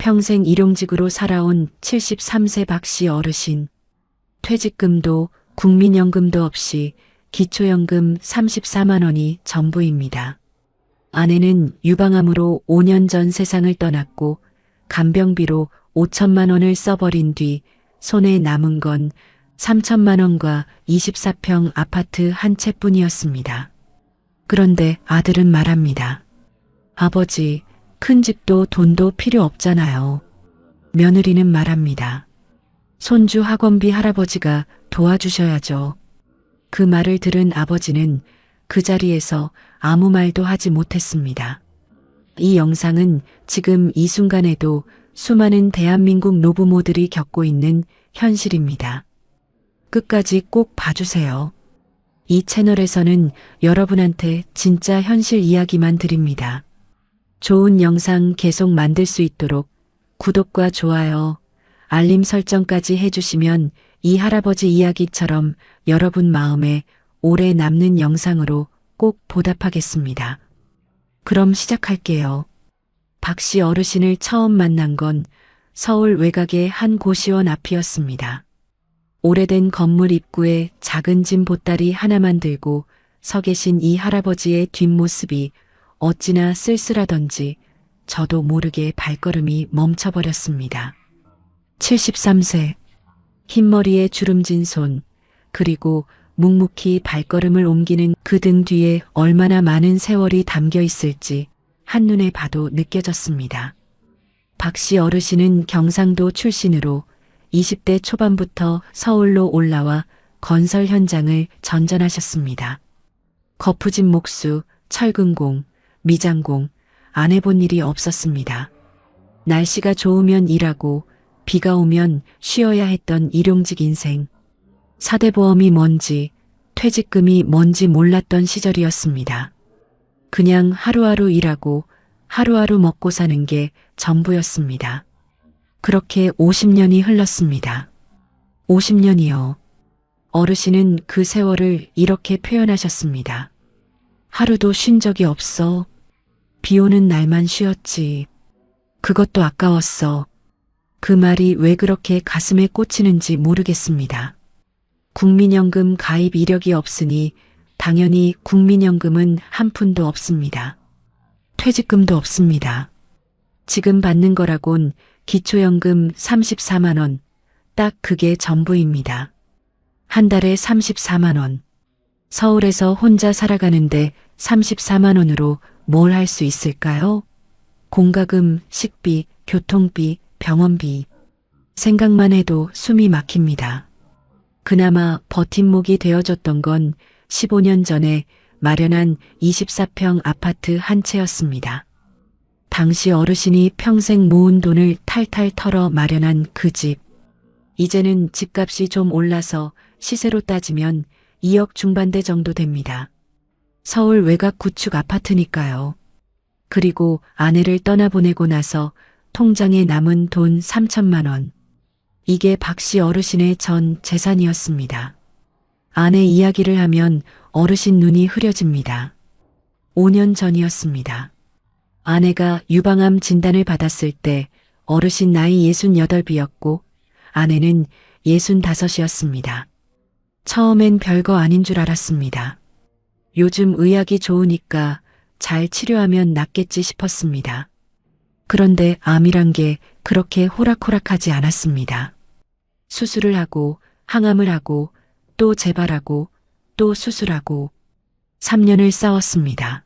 평생 일용직으로 살아온 73세 박씨 어르신. 퇴직금도 국민연금도 없이 기초연금 34만 원이 전부입니다. 아내는 유방암으로 5년 전 세상을 떠났고 간병비로 5천만 원을 써버린 뒤 손에 남은 건 3천만 원과 24평 아파트 한 채뿐이었습니다. 그런데 아들은 말합니다. 아버지, 큰 집도 돈도 필요 없잖아요. 며느리는 말합니다. 손주 학원비 할아버지가 도와주셔야죠. 그 말을 들은 아버지는 그 자리에서 아무 말도 하지 못했습니다. 이 영상은 지금 이 순간에도 수많은 대한민국 노부모들이 겪고 있는 현실입니다. 끝까지 꼭 봐주세요. 이 채널에서는 여러분한테 진짜 현실 이야기만 드립니다. 좋은 영상 계속 만들 수 있도록 구독과 좋아요, 알림 설정까지 해주시면 이 할아버지 이야기처럼 여러분 마음에 오래 남는 영상으로 꼭 보답하겠습니다. 그럼 시작할게요. 박씨 어르신을 처음 만난 건 서울 외곽의 한 고시원 앞이었습니다. 오래된 건물 입구에 작은 짐 보따리 하나만 들고 서 계신 이 할아버지의 뒷모습이 어찌나 쓸쓸하던지 저도 모르게 발걸음이 멈춰버렸습니다. 73세, 흰머리에 주름진 손, 그리고 묵묵히 발걸음을 옮기는 그 등 뒤에 얼마나 많은 세월이 담겨 있을지 한눈에 봐도 느껴졌습니다. 박씨 어르신은 경상도 출신으로 20대 초반부터 서울로 올라와 건설 현장을 전전하셨습니다. 거푸진 목수, 철근공, 미장공, 안 해본 일이 없었습니다. 날씨가 좋으면 일하고 비가 오면 쉬어야 했던 일용직 인생. 사대보험이 뭔지, 퇴직금이 뭔지 몰랐던 시절이었습니다. 그냥 하루하루 일하고 하루하루 먹고 사는 게 전부였습니다. 그렇게 50년이 흘렀습니다. 50년이요. 어르신은 그 세월을 이렇게 표현하셨습니다. 하루도 쉰 적이 없어. 비 오는 날만 쉬었지. 그것도 아까웠어. 그 말이 왜 그렇게 가슴에 꽂히는지 모르겠습니다. 국민연금 가입 이력이 없으니 당연히 국민연금은 한 푼도 없습니다. 퇴직금도 없습니다. 지금 받는 거라곤 기초연금 34만 원, 딱 그게 전부입니다. 한 달에 34만 원. 서울에서 혼자 살아가는데 34만 원으로 뭘 할 수 있을까요? 공과금, 식비, 교통비, 병원비. 생각만 해도 숨이 막힙니다. 그나마 버팀목이 되어줬던 건 15년 전에 마련한 24평 아파트 한 채였습니다. 당시 어르신이 평생 모은 돈을 탈탈 털어 마련한 그 집. 이제는 집값이 좀 올라서 시세로 따지면 2억 중반대 정도 됩니다. 서울 외곽 구축 아파트니까요. 그리고 아내를 떠나보내고 나서 통장에 남은 돈 3천만 원. 이게 박씨 어르신의 전 재산이었습니다. 아내 이야기를 하면 어르신 눈이 흐려집니다. 5년 전이었습니다. 아내가 유방암 진단을 받았을 때 어르신 나이 68이었고 아내는 65이었습니다. 처음엔 별거 아닌 줄 알았습니다. 요즘 의학이 좋으니까 잘 치료하면 낫겠지 싶었습니다. 그런데 암이란 게 그렇게 호락호락하지 않았습니다. 수술을 하고 항암을 하고 또 재발하고 또 수술하고 3년을 싸웠습니다.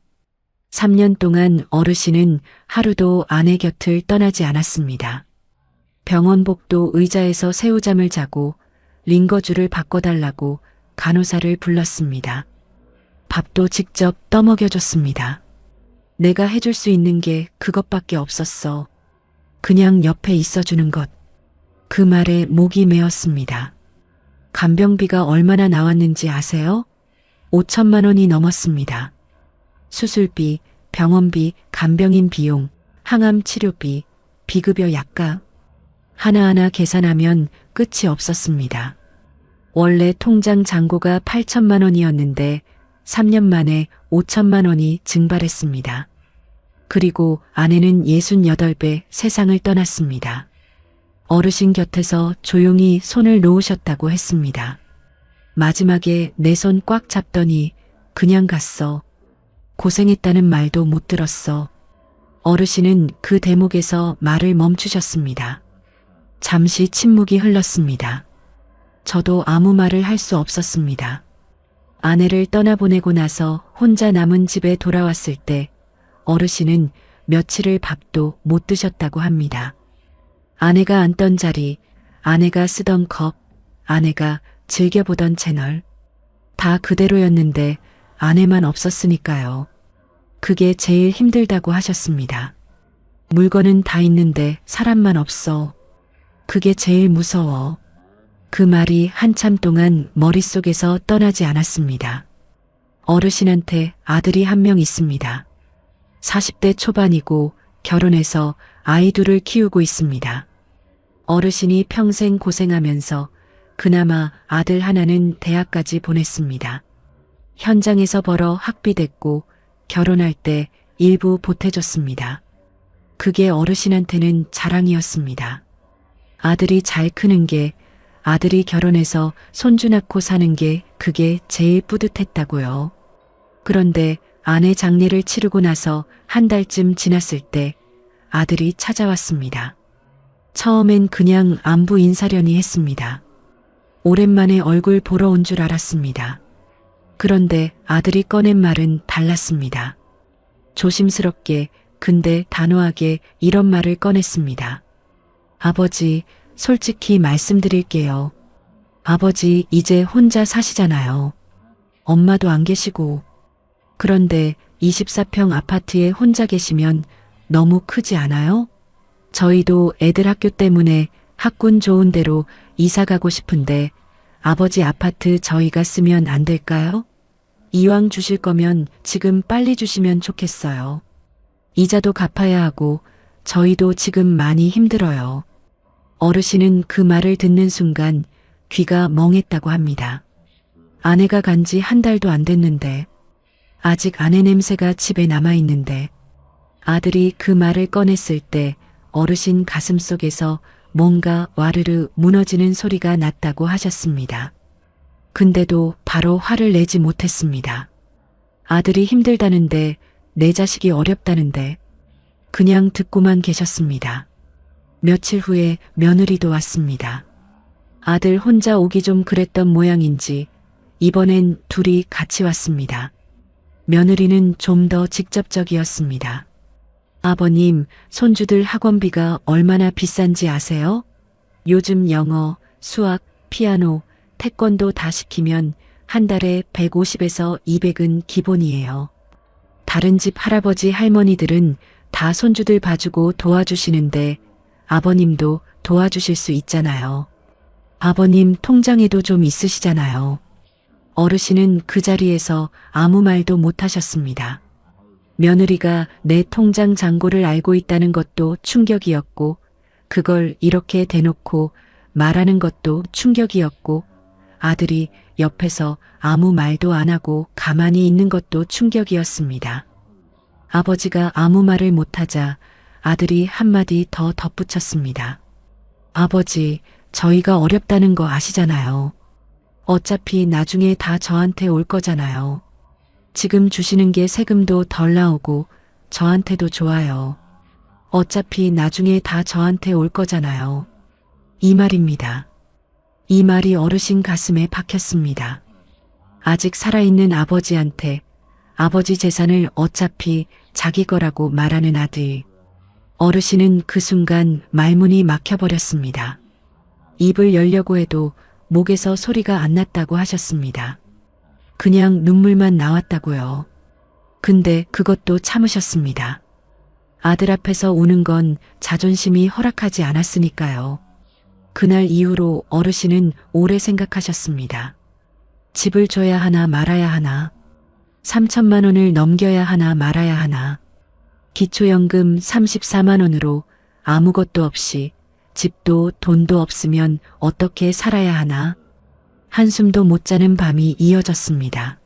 3년 동안 어르신은 하루도 아내 곁을 떠나지 않았습니다. 병원복도 의자에서 새우잠을 자고 링거줄을 바꿔달라고 간호사를 불렀습니다. 밥도 직접 떠먹여줬습니다. 내가 해줄 수 있는 게 그것밖에 없었어. 그냥 옆에 있어주는 것. 그 말에 목이 메었습니다. 간병비가 얼마나 나왔는지 아세요? 5천만 원이 넘었습니다. 수술비, 병원비, 간병인 비용, 항암 치료비, 비급여 약값. 하나하나 계산하면 끝이 없었습니다. 원래 통장 잔고가 8천만 원이었는데 3년 만에 5천만 원이 증발했습니다. 그리고 아내는 68배 세상을 떠났습니다. 어르신 곁에서 조용히 손을 놓으셨다고 했습니다. 마지막에 내 손 꽉 잡더니 그냥 갔어. 고생했다는 말도 못 들었어. 어르신은 그 대목에서 말을 멈추셨습니다. 잠시 침묵이 흘렀습니다. 저도 아무 말을 할 수 없었습니다. 아내를 떠나보내고 나서 혼자 남은 집에 돌아왔을 때 어르신은 며칠을 밥도 못 드셨다고 합니다. 아내가 앉던 자리, 아내가 쓰던 컵, 아내가 즐겨보던 채널, 다 그대로였는데 아내만 없었으니까요. 그게 제일 힘들다고 하셨습니다. 물건은 다 있는데 사람만 없어. 그게 제일 무서워. 그 말이 한참 동안 머릿속에서 떠나지 않았습니다. 어르신한테 아들이 한 명 있습니다. 40대 초반이고 결혼해서 아이 둘을 키우고 있습니다. 어르신이 평생 고생하면서 그나마 아들 하나는 대학까지 보냈습니다. 현장에서 벌어 학비됐고 결혼할 때 일부 보태줬습니다. 그게 어르신한테는 자랑이었습니다. 아들이 잘 크는 게, 아들이 결혼해서 손주 낳고 사는 게 그게 제일 뿌듯했다고요. 그런데 아내 장례를 치르고 나서 한 달쯤 지났을 때 아들이 찾아왔습니다. 처음엔 그냥 안부 인사려니 했습니다. 오랜만에 얼굴 보러 온 줄 알았습니다. 그런데 아들이 꺼낸 말은 달랐습니다. 조심스럽게 근데 단호하게 이런 말을 꺼냈습니다. 아버지, 솔직히 말씀드릴게요. 아버지 이제 혼자 사시잖아요. 엄마도 안 계시고. 그런데 24평 아파트에 혼자 계시면 너무 크지 않아요? 저희도 애들 학교 때문에 학군 좋은 데로 이사 가고 싶은데 아버지 아파트 저희가 쓰면 안 될까요? 이왕 주실 거면 지금 빨리 주시면 좋겠어요. 이자도 갚아야 하고 저희도 지금 많이 힘들어요. 어르신은 그 말을 듣는 순간 귀가 멍했다고 합니다. 아내가 간 지 한 달도 안 됐는데, 아직 아내 냄새가 집에 남아있는데, 아들이 그 말을 꺼냈을 때 어르신 가슴속에서 뭔가 와르르 무너지는 소리가 났다고 하셨습니다. 근데도 바로 화를 내지 못했습니다. 아들이 힘들다는데, 내 자식이 어렵다는데, 그냥 듣고만 계셨습니다. 며칠 후에 며느리도 왔습니다. 아들 혼자 오기 좀 그랬던 모양인지 이번엔 둘이 같이 왔습니다. 며느리는 좀 더 직접적이었습니다. 아버님, 손주들 학원비가 얼마나 비싼지 아세요? 요즘 영어, 수학, 피아노, 태권도 다 시키면 한 달에 150에서 200은 기본이에요. 다른 집 할아버지 할머니들은 다 손주들 봐주고 도와주시는데 아버님도 도와주실 수 있잖아요. 아버님 통장에도 좀 있으시잖아요. 어르신은 그 자리에서 아무 말도 못 하셨습니다. 며느리가 내 통장 잔고를 알고 있다는 것도 충격이었고, 그걸 이렇게 대놓고 말하는 것도 충격이었고, 아들이 옆에서 아무 말도 안 하고 가만히 있는 것도 충격이었습니다. 아버지가 아무 말을 못하자 아들이 한마디 더 덧붙였습니다. 아버지, 저희가 어렵다는 거 아시잖아요. 어차피 나중에 다 저한테 올 거잖아요. 지금 주시는 게 세금도 덜 나오고 저한테도 좋아요. 어차피 나중에 다 저한테 올 거잖아요. 이 말입니다. 이 말이 어르신 가슴에 박혔습니다. 아직 살아있는 아버지한테 아버지 재산을 어차피 자기 거라고 말하는 아들. 어르신은 그 순간 말문이 막혀버렸습니다. 입을 열려고 해도 목에서 소리가 안 났다고 하셨습니다. 그냥 눈물만 나왔다고요. 근데 그것도 참으셨습니다. 아들 앞에서 우는 건 자존심이 허락하지 않았으니까요. 그날 이후로 어르신은 오래 생각하셨습니다. 집을 줘야 하나 말아야 하나, 3천만 원을 넘겨야 하나 말아야 하나, 기초연금 34만 원으로 아무것도 없이 집도 돈도 없으면 어떻게 살아야 하나, 한숨도 못 자는 밤이 이어졌습니다.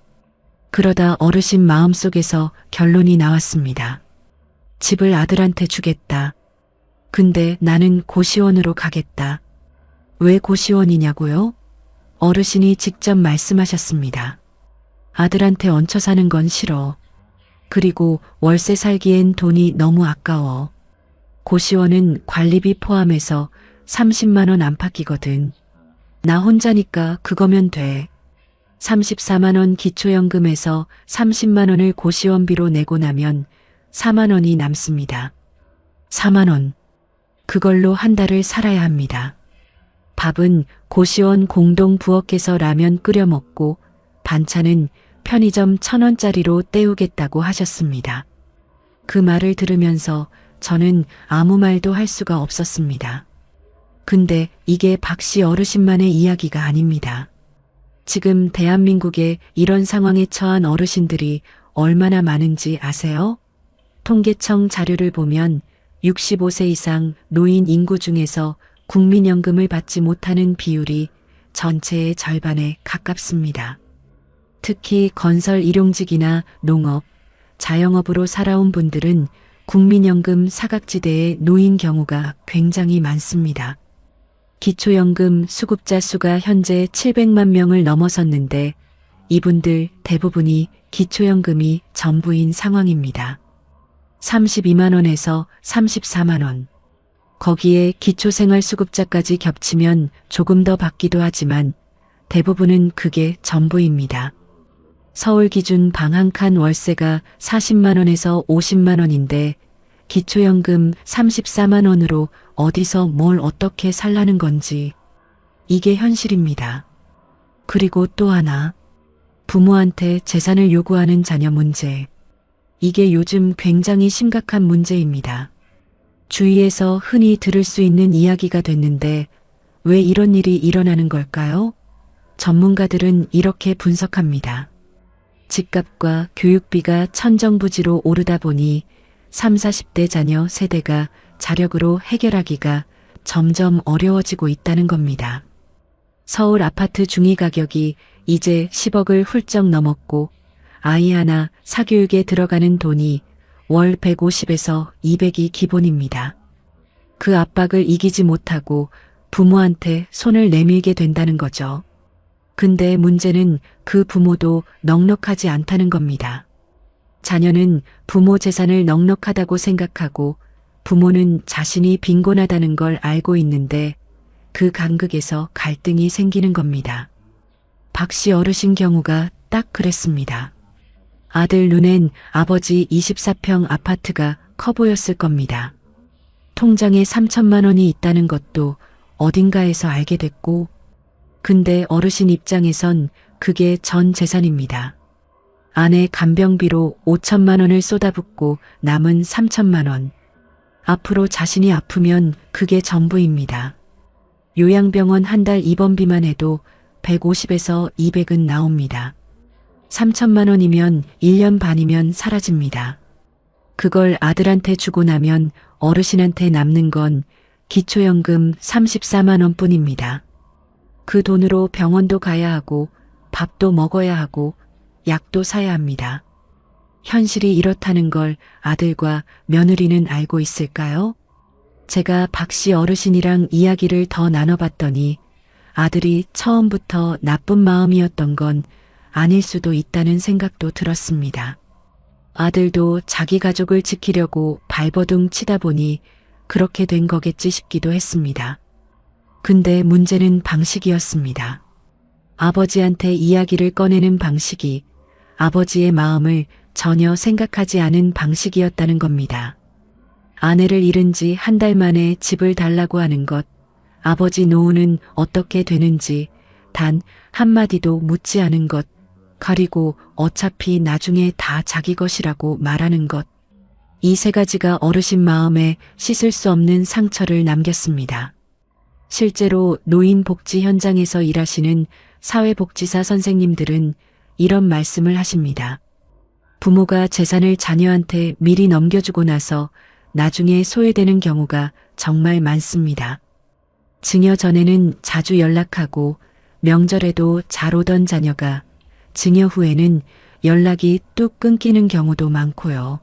그러다 어르신 마음속에서 결론이 나왔습니다. 집을 아들한테 주겠다. 근데 나는 고시원으로 가겠다. 왜 고시원이냐고요? 어르신이 직접 말씀하셨습니다. 아들한테 얹혀 사는 건 싫어. 그리고 월세 살기엔 돈이 너무 아까워. 고시원은 관리비 포함해서 30만 원 안팎이거든. 나 혼자니까 그거면 돼. 34만 원 기초연금에서 30만 원을 고시원비로 내고 나면 4만 원이 남습니다. 4만 원. 그걸로 한 달을 살아야 합니다. 밥은 고시원 공동 부엌에서 라면 끓여 먹고 반찬은 편의점 1,000원짜리로 때우겠다고 하셨습니다. 그 말을 들으면서 저는 아무 말도 할 수가 없었습니다. 근데 이게 박씨 어르신만의 이야기가 아닙니다. 지금 대한민국에 이런 상황에 처한 어르신들이 얼마나 많은지 아세요? 통계청 자료를 보면 65세 이상 노인 인구 중에서 국민연금을 받지 못하는 비율이 전체의 절반에 가깝습니다. 특히 건설 일용직이나 농업, 자영업으로 살아온 분들은 국민연금 사각지대에 놓인 경우가 굉장히 많습니다. 기초연금 수급자 수가 현재 700만 명을 넘어섰는데 이분들 대부분이 기초연금이 전부인 상황입니다. 32만 원에서 34만 원. 거기에 기초생활수급자까지 겹치면 조금 더 받기도 하지만 대부분은 그게 전부입니다. 서울 기준 방 한 칸 월세가 40만 원에서 50만 원인데 기초연금 34만 원으로 어디서 뭘 어떻게 살라는 건지 이게 현실입니다. 그리고 또 하나, 부모한테 재산을 요구하는 자녀 문제. 이게 요즘 굉장히 심각한 문제입니다. 주위에서 흔히 들을 수 있는 이야기가 됐는데 왜 이런 일이 일어나는 걸까요? 전문가들은 이렇게 분석합니다. 집값과 교육비가 천정부지로 오르다 보니 30, 40대 자녀 세대가 자력으로 해결하기가 점점 어려워지고 있다는 겁니다. 서울 아파트 중위 가격이 이제 10억을 훌쩍 넘었고 아이 하나 사교육에 들어가는 돈이 월 150에서 200이 기본입니다. 그 압박을 이기지 못하고 부모한테 손을 내밀게 된다는 거죠. 근데 문제는 그 부모도 넉넉하지 않다는 겁니다. 자녀는 부모 재산을 넉넉하다고 생각하고 부모는 자신이 빈곤하다는 걸 알고 있는데 그 간극에서 갈등이 생기는 겁니다. 박씨 어르신 경우가 딱 그랬습니다. 아들 눈엔 아버지 24평 아파트가 커 보였을 겁니다. 통장에 3천만 원이 있다는 것도 어딘가에서 알게 됐고, 근데 어르신 입장에선 그게 전 재산입니다. 아내 간병비로 5천만 원을 쏟아붓고 남은 3천만 원. 앞으로 자신이 아프면 그게 전부입니다. 요양병원 한 달 입원비만 해도 150에서 200은 나옵니다. 3천만 원이면 1년 반이면 사라집니다. 그걸 아들한테 주고 나면 어르신한테 남는 건 기초연금 34만 원뿐입니다. 그 돈으로 병원도 가야 하고 밥도 먹어야 하고 약도 사야 합니다. 현실이 이렇다는 걸 아들과 며느리는 알고 있을까요? 제가 박씨 어르신이랑 이야기를 더 나눠봤더니 아들이 처음부터 나쁜 마음이었던 건 아닐 수도 있다는 생각도 들었습니다. 아들도 자기 가족을 지키려고 발버둥 치다 보니 그렇게 된 거겠지 싶기도 했습니다. 근데 문제는 방식이었습니다. 아버지한테 이야기를 꺼내는 방식이 아버지의 마음을 전혀 생각하지 않은 방식이었다는 겁니다. 아내를 잃은 지 한 달 만에 집을 달라고 하는 것, 아버지 노후는 어떻게 되는지 단 한마디도 묻지 않은 것, 그리고 어차피 나중에 다 자기 것이라고 말하는 것. 이 세 가지가 어르신 마음에 씻을 수 없는 상처를 남겼습니다. 실제로 노인복지 현장에서 일하시는 사회복지사 선생님들은 이런 말씀을 하십니다. 부모가 재산을 자녀한테 미리 넘겨주고 나서 나중에 소외되는 경우가 정말 많습니다. 증여 전에는 자주 연락하고 명절에도 잘 오던 자녀가 증여 후에는 연락이 뚝 끊기는 경우도 많고요.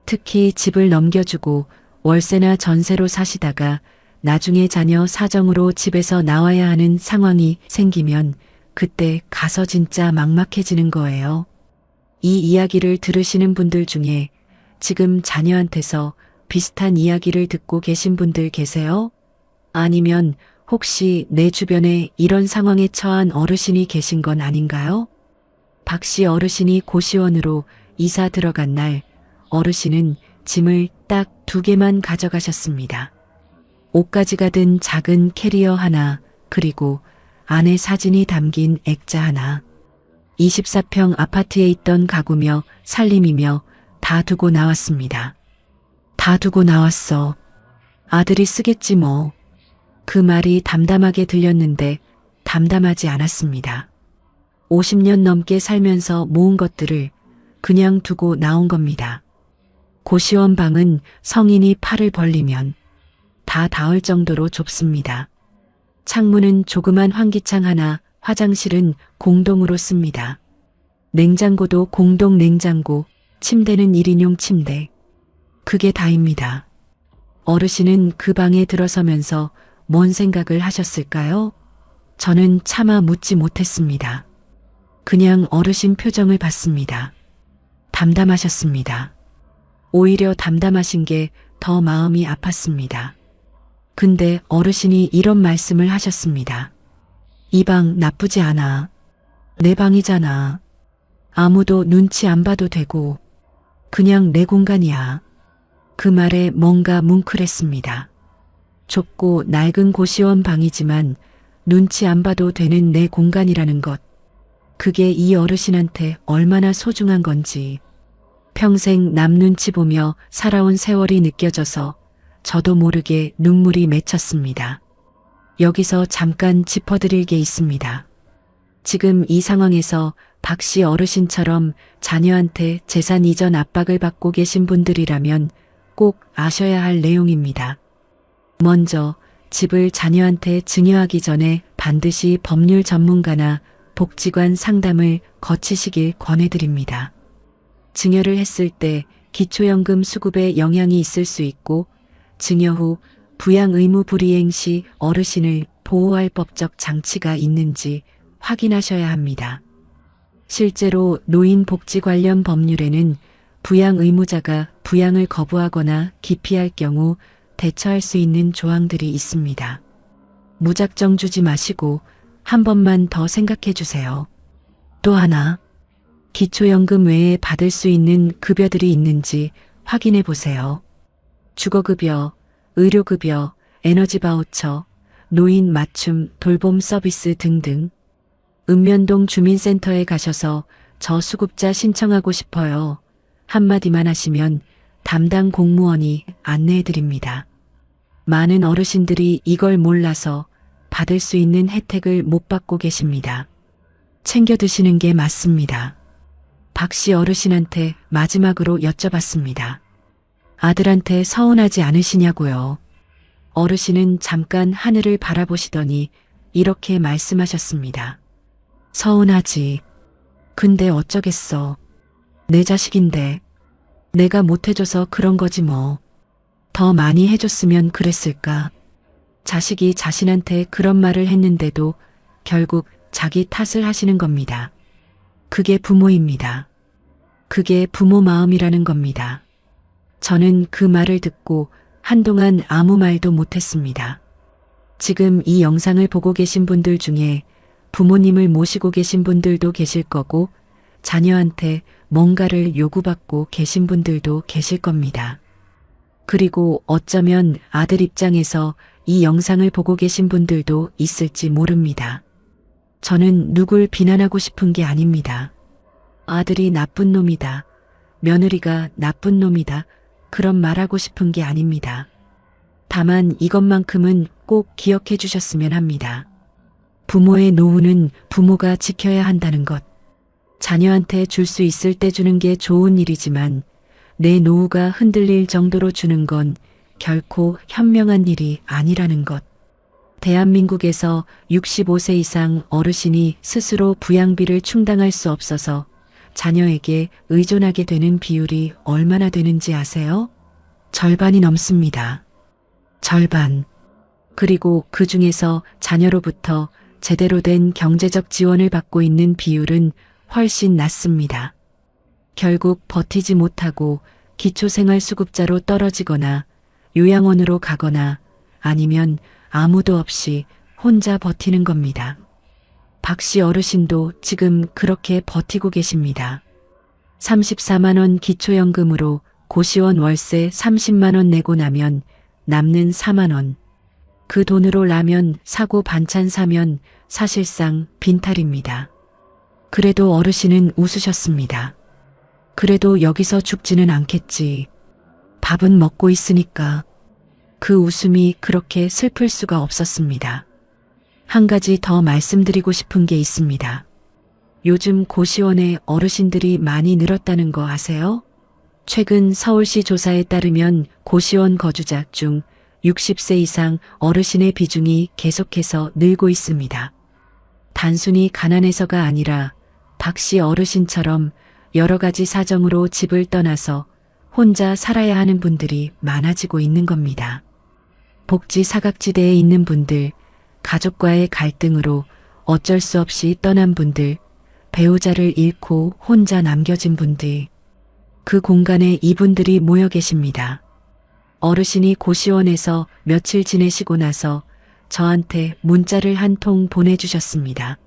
특히 집을 넘겨주고 월세나 전세로 사시다가 나중에 자녀 사정으로 집에서 나와야 하는 상황이 생기면 그때 가서 진짜 막막해지는 거예요. 이 이야기를 들으시는 분들 중에 지금 자녀한테서 비슷한 이야기를 듣고 계신 분들 계세요? 아니면 혹시 내 주변에 이런 상황에 처한 어르신이 계신 건 아닌가요? 박 씨 어르신이 고시원으로 이사 들어간 날 어르신은 짐을 딱 2개만 가져가셨습니다. 옷가지가 든 작은 캐리어 하나, 그리고 아내 사진이 담긴 액자 하나. 24평 아파트에 있던 가구며 살림이며 다 두고 나왔습니다. 다 두고 나왔어. 아들이 쓰겠지 뭐. 그 말이 담담하게 들렸는데 담담하지 않았습니다. 50년 넘게 살면서 모은 것들을 그냥 두고 나온 겁니다. 고시원 방은 성인이 팔을 벌리면 다 닿을 정도로 좁습니다. 창문은 조그만 환기창 하나, 화장실은 공동으로 씁니다. 냉장고도 공동 냉장고, 침대는 1인용 침대. 그게 다입니다. 어르신은 그 방에 들어서면서 뭔 생각을 하셨을까요? 저는 차마 묻지 못했습니다. 그냥 어르신 표정을 봤습니다. 담담하셨습니다. 오히려 담담하신 게 더 마음이 아팠습니다. 근데 어르신이 이런 말씀을 하셨습니다. 이 방 나쁘지 않아. 내 방이잖아. 아무도 눈치 안 봐도 되고 그냥 내 공간이야. 그 말에 뭔가 뭉클했습니다. 좁고 낡은 고시원 방이지만 눈치 안 봐도 되는 내 공간이라는 것. 그게 이 어르신한테 얼마나 소중한 건지. 평생 남 눈치 보며 살아온 세월이 느껴져서 저도 모르게 눈물이 맺혔습니다. 여기서 잠깐 짚어드릴 게 있습니다. 지금 이 상황에서 박 씨 어르신처럼 자녀한테 재산 이전 압박을 받고 계신 분들이라면 꼭 아셔야 할 내용입니다. 먼저 집을 자녀한테 증여하기 전에 반드시 법률 전문가나 복지관 상담을 거치시길 권해드립니다. 증여를 했을 때 기초연금 수급에 영향이 있을 수 있고 증여 후 부양 의무 불이행 시 어르신을 보호할 법적 장치가 있는지 확인하셔야 합니다. 실제로 노인 복지 관련 법률에는 부양 의무자가 부양을 거부하거나 기피할 경우 대처할 수 있는 조항들이 있습니다. 무작정 주지 마시고 한 번만 더 생각해 주세요. 또 하나, 기초연금 외에 받을 수 있는 급여들이 있는지 확인해 보세요. 주거급여, 의료급여, 에너지 바우처, 노인 맞춤 돌봄 서비스 등등. 읍면동 주민센터에 가셔서 저수급자 신청하고 싶어요. 한마디만 하시면 담당 공무원이 안내해 드립니다. 많은 어르신들이 이걸 몰라서 받을 수 있는 혜택을 못 받고 계십니다. 챙겨 드시는 게 맞습니다. 박 씨 어르신한테 마지막으로 여쭤봤습니다. 아들한테 서운하지 않으시냐고요. 어르신은 잠깐 하늘을 바라보시더니 이렇게 말씀하셨습니다. 서운하지. 근데 어쩌겠어. 내 자식인데. 내가 못해줘서 그런 거지 뭐. 더 많이 해줬으면 그랬을까. 자식이 자신한테 그런 말을 했는데도 결국 자기 탓을 하시는 겁니다. 그게 부모입니다. 그게 부모 마음이라는 겁니다. 저는 그 말을 듣고 한동안 아무 말도 못했습니다. 지금 이 영상을 보고 계신 분들 중에 부모님을 모시고 계신 분들도 계실 거고 자녀한테 뭔가를 요구받고 계신 분들도 계실 겁니다. 그리고 어쩌면 아들 입장에서 이 영상을 보고 계신 분들도 있을지 모릅니다. 저는 누굴 비난하고 싶은 게 아닙니다. 아들이 나쁜 놈이다. 며느리가 나쁜 놈이다. 그런 말하고 싶은 게 아닙니다. 다만 이것만큼은 꼭 기억해 주셨으면 합니다. 부모의 노후는 부모가 지켜야 한다는 것. 자녀한테 줄 수 있을 때 주는 게 좋은 일이지만 내 노후가 흔들릴 정도로 주는 건 결코 현명한 일이 아니라는 것. 대한민국에서 65세 이상 어르신이 스스로 부양비를 충당할 수 없어서 자녀에게 의존하게 되는 비율이 얼마나 되는지 아세요? 절반이 넘습니다. 절반. 그리고 그 중에서 자녀로부터 제대로 된 경제적 지원을 받고 있는 비율은 훨씬 낮습니다. 결국 버티지 못하고 기초생활수급자로 떨어지거나 요양원으로 가거나 아니면 아무도 없이 혼자 버티는 겁니다. 박 씨 어르신도 지금 그렇게 버티고 계십니다. 34만 원 기초연금으로 고시원 월세 30만 원 내고 나면 남는 4만 원. 그 돈으로 라면 사고 반찬 사면 사실상 빈탈입니다. 그래도 어르신은 웃으셨습니다. 그래도 여기서 죽지는 않겠지. 밥은 먹고 있으니까. 그 웃음이 그렇게 슬플 수가 없었습니다. 한 가지 더 말씀드리고 싶은 게 있습니다. 요즘 고시원에 어르신들이 많이 늘었다는 거 아세요? 최근 서울시 조사에 따르면 고시원 거주자 중 60세 이상 어르신의 비중이 계속해서 늘고 있습니다. 단순히 가난해서가 아니라 박 씨 어르신처럼 여러 가지 사정으로 집을 떠나서 혼자 살아야 하는 분들이 많아지고 있는 겁니다. 복지 사각지대에 있는 분들, 가족과의 갈등으로 어쩔 수 없이 떠난 분들, 배우자를 잃고 혼자 남겨진 분들, 그 공간에 이분들이 모여 계십니다. 어르신이 고시원에서 며칠 지내시고 나서 저한테 문자를 한 통 보내주셨습니다.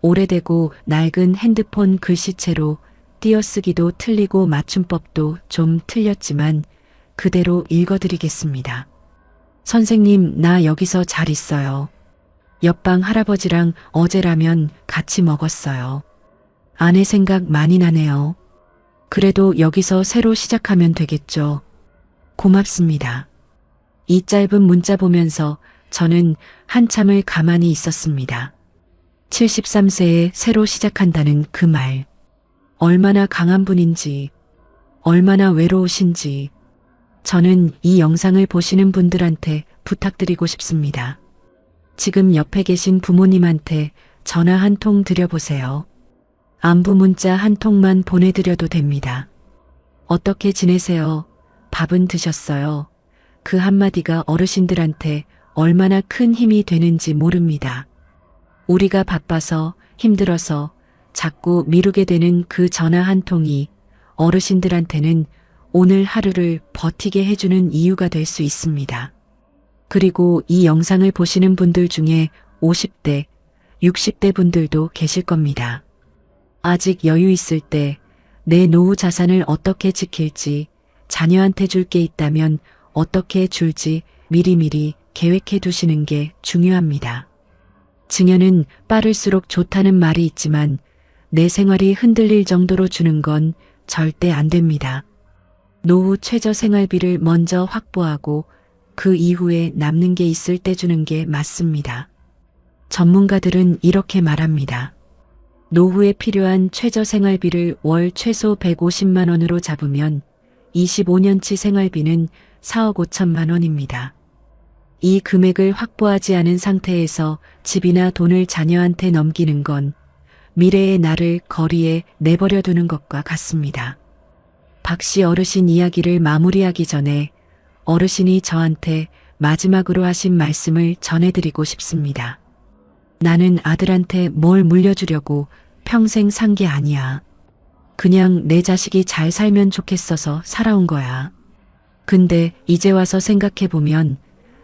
오래되고 낡은 핸드폰 글씨체로 띄어쓰기도 틀리고 맞춤법도 좀 틀렸지만 그대로 읽어드리겠습니다. 선생님, 나 여기서 잘 있어요. 옆방 할아버지랑 어제 라면 같이 먹었어요. 아내 생각 많이 나네요. 그래도 여기서 새로 시작하면 되겠죠. 고맙습니다. 이 짧은 문자 보면서 저는 한참을 가만히 있었습니다. 73세에 새로 시작한다는 그 말. 얼마나 강한 분인지, 얼마나 외로우신지, 저는 이 영상을 보시는 분들한테 부탁드리고 싶습니다. 지금 옆에 계신 부모님한테 전화 한 통 드려보세요. 안부 문자 한 통만 보내드려도 됩니다. 어떻게 지내세요? 밥은 드셨어요? 그 한마디가 어르신들한테 얼마나 큰 힘이 되는지 모릅니다. 우리가 바빠서 힘들어서 자꾸 미루게 되는 그 전화 한 통이 어르신들한테는 오늘 하루를 버티게 해주는 이유가 될 수 있습니다. 그리고 이 영상을 보시는 분들 중에 50대, 60대 분들도 계실 겁니다. 아직 여유 있을 때 내 노후 자산을 어떻게 지킬지, 자녀한테 줄 게 있다면 어떻게 줄지 미리미리 계획해 두시는 게 중요합니다. 증여는 빠를수록 좋다는 말이 있지만 내 생활이 흔들릴 정도로 주는 건 절대 안 됩니다. 노후 최저 생활비를 먼저 확보하고 그 이후에 남는 게 있을 때 주는 게 맞습니다. 전문가들은 이렇게 말합니다. 노후에 필요한 최저 생활비를 월 최소 150만 원으로 잡으면 25년치 생활비는 4억 5천만 원입니다. 이 금액을 확보하지 않은 상태에서 집이나 돈을 자녀한테 넘기는 건 미래의 나를 거리에 내버려 두는 것과 같습니다. 박 씨 어르신 이야기를 마무리하기 전에 어르신이 저한테 마지막으로 하신 말씀을 전해드리고 싶습니다. 나는 아들한테 뭘 물려주려고 평생 산 게 아니야. 그냥 내 자식이 잘 살면 좋겠어서 살아온 거야. 근데 이제 와서 생각해보면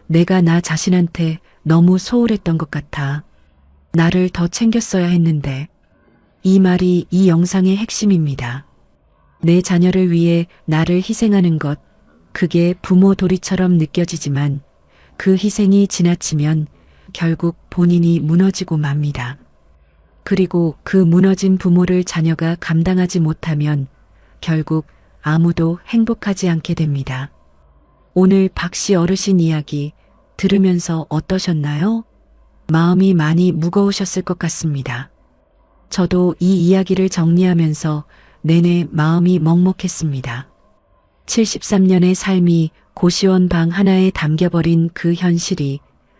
내가 나 자신한테 너무 소홀했던 것 같아. 나를 더 챙겼어야 했는데. 이 말이 이 영상의 핵심입니다. 내 자녀를 위해 나를 희생하는 것, 그게 부모 도리처럼 느껴지지만 그 희생이 지나치면 결국 본인이 무너지고 맙니다. 그리고 그 무너진 부모를 자녀가 감당하지 못하면 결국 아무도 행복하지 않게 됩니다. 오늘 박 씨 어르신 이야기 들으면서 어떠셨나요? 마음이 많이 무거우셨을 것 같습니다. 저도 이 이야기를 정리하면서 내내 마음이 먹먹했습니다. 73년의 삶이 고시원 방 하나에 담겨버린 그 현실이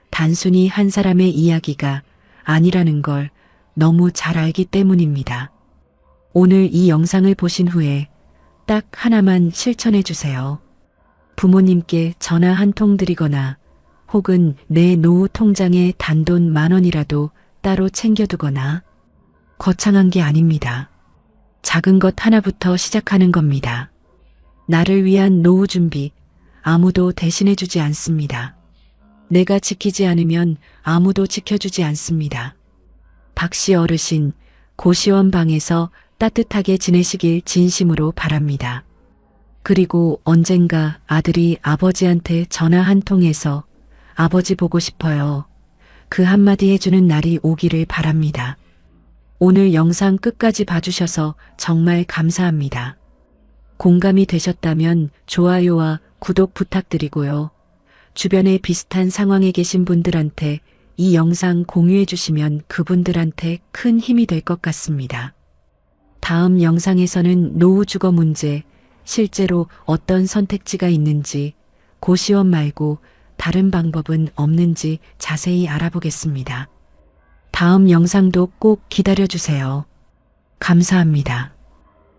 단순히 한 사람의 이야기가 아니라는 걸 너무 잘 알기 때문입니다. 오늘 이 영상을 보신 후에 딱 하나만 실천해 주세요. 부모님께 전화 한 통 드리거나 혹은 내 노후 통장에 단돈 10,000원이라도 따로 챙겨두거나. 거창한 게 아닙니다. 작은 것 하나부터 시작하는 겁니다. 나를 위한 노후 준비, 아무도 대신해 주지 않습니다. 내가 지키지 않으면 아무도 지켜주지 않습니다. 박씨 어르신, 고시원 방에서 따뜻하게 지내시길 진심으로 바랍니다. 그리고 언젠가 아들이 아버지한테 전화 한 통해서 아버지 보고 싶어요. 그 한마디 해주는 날이 오기를 바랍니다. 오늘 영상 끝까지 봐주셔서 정말 감사합니다. 공감이 되셨다면 좋아요와 구독 부탁드리고요. 주변에 비슷한 상황에 계신 분들한테 이 영상 공유해 주시면 그분들한테 큰 힘이 될 것 같습니다. 다음 영상에서는 노후 주거 문제, 실제로 어떤 선택지가 있는지, 고시원 말고 다른 방법은 없는지 자세히 알아보겠습니다. 다음 영상도 꼭 기다려주세요. 감사합니다.